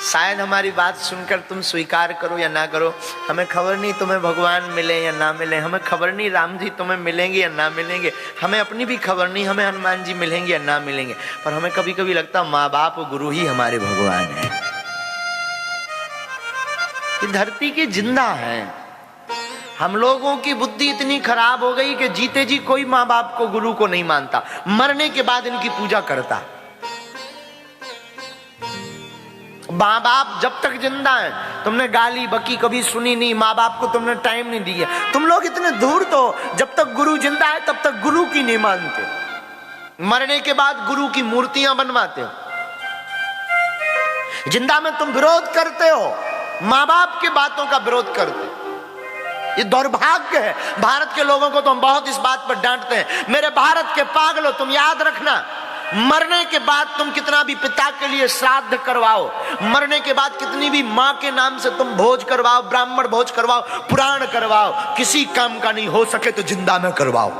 शायद हमारी बात सुनकर तुम स्वीकार करो या ना करो, हमें खबर नहीं तुम्हें भगवान मिले या ना मिले, हमें खबर नहीं राम जी तुम्हें मिलेंगे या ना मिलेंगे, हमें अपनी भी खबर नहीं हमें हनुमान जी मिलेंगे या ना मिलेंगे, पर हमें कभी कभी लगता माँ बाप और गुरु ही हमारे भगवान है। ये धरती की जिंदा है। हम लोगों की बुद्धि इतनी खराब हो गई कि जीते जी कोई माँ बाप को गुरु को नहीं मानता, मरने के बाद इनकी पूजा करता। माँ बाप जब तक जिंदा है तुमने गाली बकी कभी सुनी नहीं, माँ बाप को तुमने टाइम नहीं दिया। तुम लोग इतने दूर तो जब तक गुरु जिंदा है तब तक गुरु की नहीं मानते, मरने के बाद गुरु की मूर्तियां बनवाते हो। जिंदा में तुम विरोध करते हो, माँ बाप की बातों का विरोध करते हो। ये दुर्भाग्य है। भारत के लोगों को तो हम बहुत इस बात पर डांटते हैं, मेरे भारत के पागलों तुम याद रखना, मरने के बाद तुम कितना भी पिता के लिए श्राद्ध करवाओ, मरने के बाद कितनी भी मां के नाम से तुम भोज करवाओ, ब्राह्मण भोज करवाओ, पुराण करवाओ, किसी काम का नहीं। हो सके तो जिंदा में करवाओ।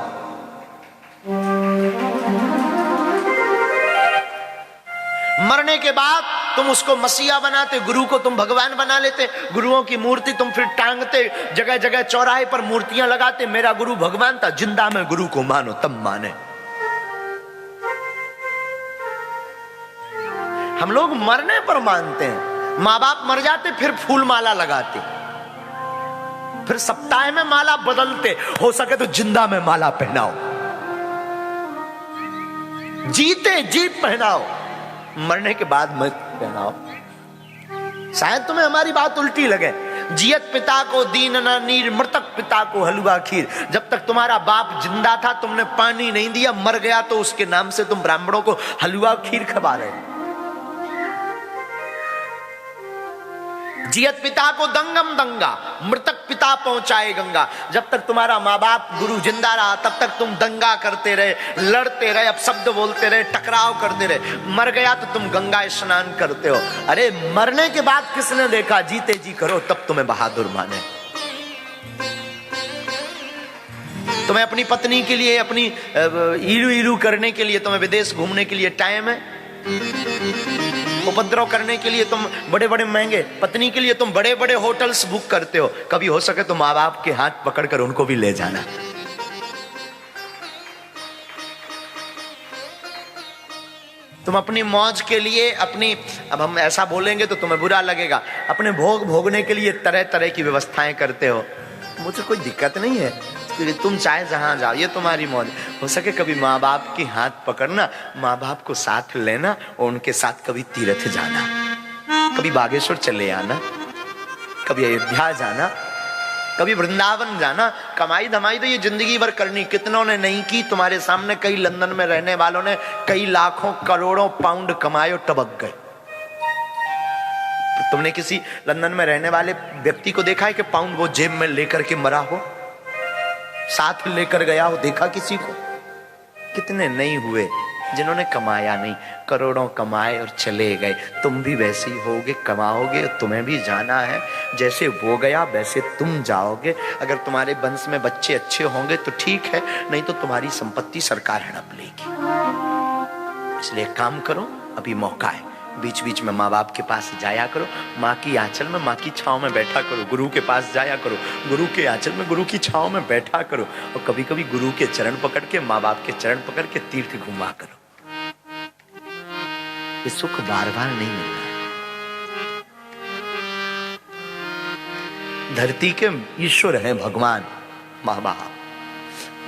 मरने के बाद तुम उसको मसीहा बनाते, गुरु को तुम भगवान बना लेते, गुरुओं की मूर्ति तुम फिर टांगते, जगह जगह चौराहे पर मूर्तियां लगाते, मेरा गुरु भगवान था। जिंदा में गुरु को मानो तब माने। हम लोग मरने पर मानते हैं, माँ बाप मर जाते फिर फूल माला लगाते, फिर सप्ताह में माला बदलते। हो सके तो जिंदा में माला पहनाओ, जीते जी पहनाओ, मरने के बाद मत पहनाओ। शायद तुम्हें हमारी बात उल्टी लगे। जियत पिता को दीन न नीर, मृतक पिता को हलवा खीर। जब तक तुम्हारा बाप जिंदा था तुमने पानी नहीं दिया, मर गया तो उसके नाम से तुम ब्राह्मणों को हलवा खीर खवा रहे। जियत पिता को दंगम दंगा, मृतक पिता पहुंचाए गंगा। जब तक तुम्हारा माँ बाप गुरु जिंदा रहा तब तक तुम दंगा करते रहे, लड़ते रहे, अपशब्द बोलते रहे, टकराव करते रहे। मर गया तो तुम गंगा स्नान करते हो। अरे मरने के बाद किसने देखा? जीते जी करो तब तुम्हें बहादुर माने। तुम्हें अपनी पत्नी के लिए, अपनी ईलू ईलू करने के लिए, तुम्हें विदेश घूमने के लिए टाइम है? उपद्रव करने के लिए तुम बड़े बड़े महंगे, पत्नी के लिए तुम बड़े बड़े होटल्स बुक करते हो। कभी हो सके तो माँ बाप के हाथ पकड़कर उनको भी ले जाना। तुम अपनी मौज के लिए, अपनी, अब हम ऐसा बोलेंगे तो तुम्हें बुरा लगेगा, अपने भोग भोगने के लिए तरह तरह की व्यवस्थाएं करते हो। मुझे कोई दिक्कत नहीं है, तुम चाहे जहां जाओ, ये तुम्हारी मौज। हो सके कभी माँ बाप की हाथ पकड़ना, माँ बाप को साथ लेना और उनके साथ कभी तीर्थ जाना, कभी बागेश्वर चले आना, कभी अयोध्या जाना, कभी वृंदावन जाना। कमाई धमाई तो ये जिंदगी भर करनी, कितनों ने नहीं की। तुम्हारे सामने कई लंदन में रहने वालों ने कई लाखों करोड़ों पाउंड कमाए और टबक गए। तुमने किसी लंदन में रहने वाले व्यक्ति को देखा है कि पाउंड वो जेब में लेकर के मरा हो, साथ लेकर गया हो? देखा किसी को? कितने नहीं हुए जिन्होंने कमाया नहीं, करोड़ों कमाए और चले गए। तुम भी वैसे ही होगे, कमाओगे, तुम्हें भी जाना है। जैसे वो गया वैसे तुम जाओगे। अगर तुम्हारे वंश में बच्चे अच्छे होंगे तो ठीक है, नहीं तो तुम्हारी संपत्ति सरकार हड़प लेगी। इसलिए काम करो, अभी मौका है। बीच बीच में माँ बाप के पास जाया करो, माँ की आंचल में, माँ की छांव में बैठा करो। गुरु के पास जाया करो, गुरु के आंचल में, गुरु की छांव में बैठा करो। और कभी कभी गुरु के चरण पकड़ के, माँ बाप के चरण पकड़ के तीर्थ घुमा करो। ये सुख बार बार नहीं मिलता। धरती के ईश्वर हैं भगवान माँ बाप।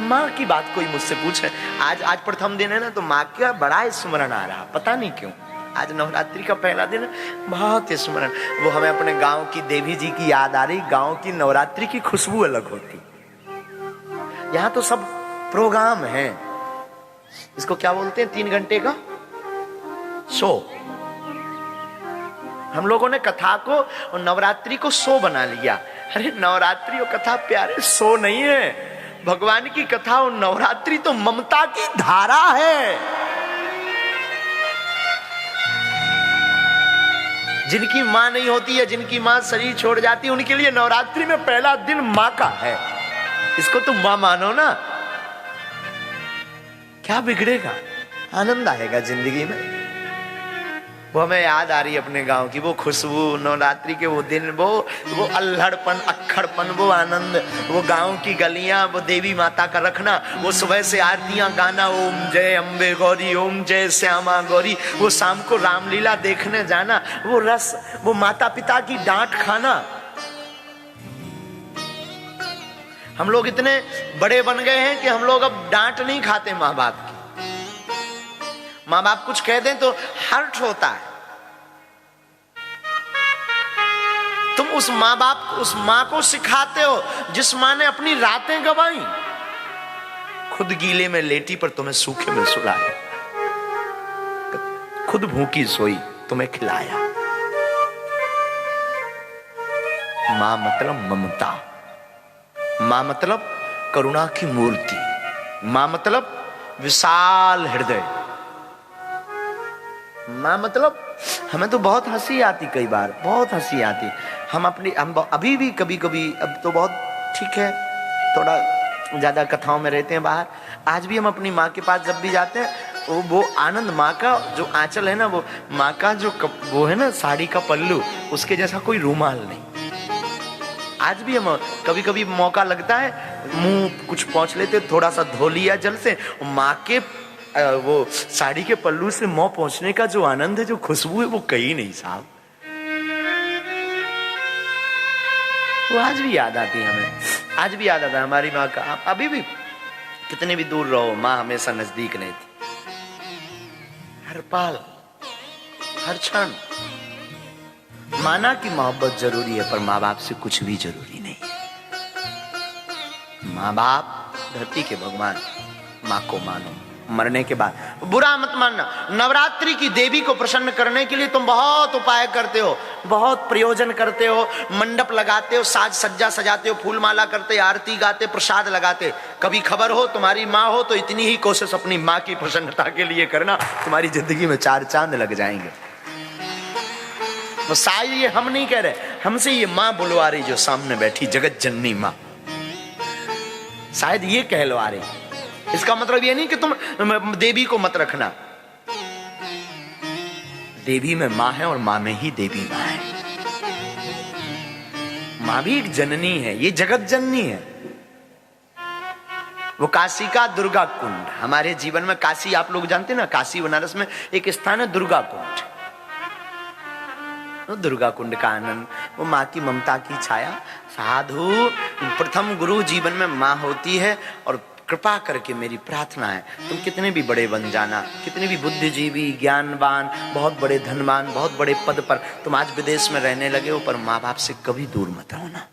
माँ की बात कोई मुझसे पूछे, आज प्रथम दिन है ना, तो माँ का बड़ा स्मरण आ रहा, पता नहीं क्यों। आज नवरात्रि का पहला दिन, बहुत स्मरण। वो हमें अपने गांव की देवी जी की याद आ रही। गांव की नवरात्रि की खुशबू अलग होती। यहाँ तो सब प्रोग्राम है, इसको क्या बोलते हैं, 3 घंटे का शो। हम लोगों ने कथा को और नवरात्रि को शो बना लिया। अरे नवरात्रि और कथा प्यारे शो नहीं है। भगवान की कथा और नवरात्रि तो ममता की धारा है। जिनकी मां नहीं होती है, जिनकी मां शरीर छोड़ जाती है, उनके लिए नवरात्रि में पहला दिन मां का है। इसको तुम मां मानो ना, क्या बिगड़ेगा? आनंद आएगा जिंदगी में। वो हमें याद आ रही है अपने गांव की वो खुशबू, नवरात्रि के वो दिन, वो अल्हड़पन, अक्खड़पन, वो आनंद, वो गांव की गलियां, वो देवी माता का रखना, वो सुबह से आरतियां गाना, ओम जय अम्बे गौरी, ओम जय श्यामा गौरी, वो शाम को रामलीला देखने जाना, वो रस, वो माता पिता की डांट खाना। हम लोग इतने बड़े बन गए हैं कि हम लोग अब डांट नहीं खाते माँ बाप की। माँ बाप कुछ कह दें तो हर्ट होता है। तुम उस माँ बाप, उस माँ को सिखाते हो जिस माँ ने अपनी रातें गंवाई, खुद गीले में लेटी पर तुम्हें सूखे में सुलाया, खुद भूखी सोई तुम्हें खिलाया। माँ मतलब ममता, माँ मतलब करुणा की मूर्ति, माँ मतलब विशाल हृदय। माँ मतलब हमें तो बहुत हंसी आती, कई बार बहुत हंसी आती। हम अभी भी कभी कभी, अब तो बहुत ठीक है, थोड़ा ज्यादा कथाओं में रहते हैं बाहर, आज भी हम अपनी माँ के पास जब भी जाते हैं, वो आनंद, माँ का जो आंचल है ना, वो माँ का जो वो है ना साड़ी का पल्लू, उसके जैसा कोई रूमाल नहीं। आज भी हम कभी कभी मौका लगता है, मुंह कुछ पोंछ लेते, थोड़ा सा धो लिया जल से, माँ के वो साड़ी के पल्लू से मुंह पोंछने का जो आनंद है, जो खुशबू है, वो कहीं नहीं साहब। वो आज भी याद आती है हमें, आज भी याद आता है हमारी माँ का। अभी भी कितने भी दूर रहो, माँ हमेशा नजदीक नहीं थी। हर पल, हर क्षण माना कि मोहब्बत जरूरी है, पर माँ बाप से कुछ भी जरूरी नहीं है। माँ बाप धरती के भगवान, माँ को मानो मरने के बाद। बुरा मत मानना, नवरात्रि की देवी को प्रसन्न करने के लिए तुम बहुत उपाय करते हो, बहुत प्रयोजन करते हो, मंडप लगाते हो, साज सज्जा सजाते हो, फूल माला करते, आरती गाते, प्रसाद लगाते। कभी खबर हो तुम्हारी माँ हो तो इतनी ही कोशिश अपनी माँ की प्रसन्नता के लिए करना, तुम्हारी जिंदगी में 4 चांद लग जाएंगे। तो शायद ये हम नहीं कह रहे, हमसे ये माँ बुलवा रही जो सामने बैठी, जगत जननी माँ, शायद ये कहलवा रही। इसका मतलब ये नहीं कि तुम देवी को मत रखना, देवी में माँ है और माँ में ही देवी माँ है। माँ भी एक जननी है, ये जगत जननी है। वो काशी का दुर्गा कुंड, हमारे जीवन में काशी, आप लोग जानते हैं ना, काशी बनारस में एक स्थान है दुर्गा कुंड। वो दुर्गा कुंड का आनंद, वो माँ की ममता की छाया। साधु, प्रथम गुरु जीवन में माँ होती है। और कृपा करके मेरी प्रार्थना है, तुम कितने भी बड़े बन जाना, कितने भी बुद्धिजीवी, ज्ञानवान, बहुत बड़े धनवान, बहुत बड़े पद पर तुम आज विदेश में रहने लगे हो, पर माँ बाप से कभी दूर मत होना।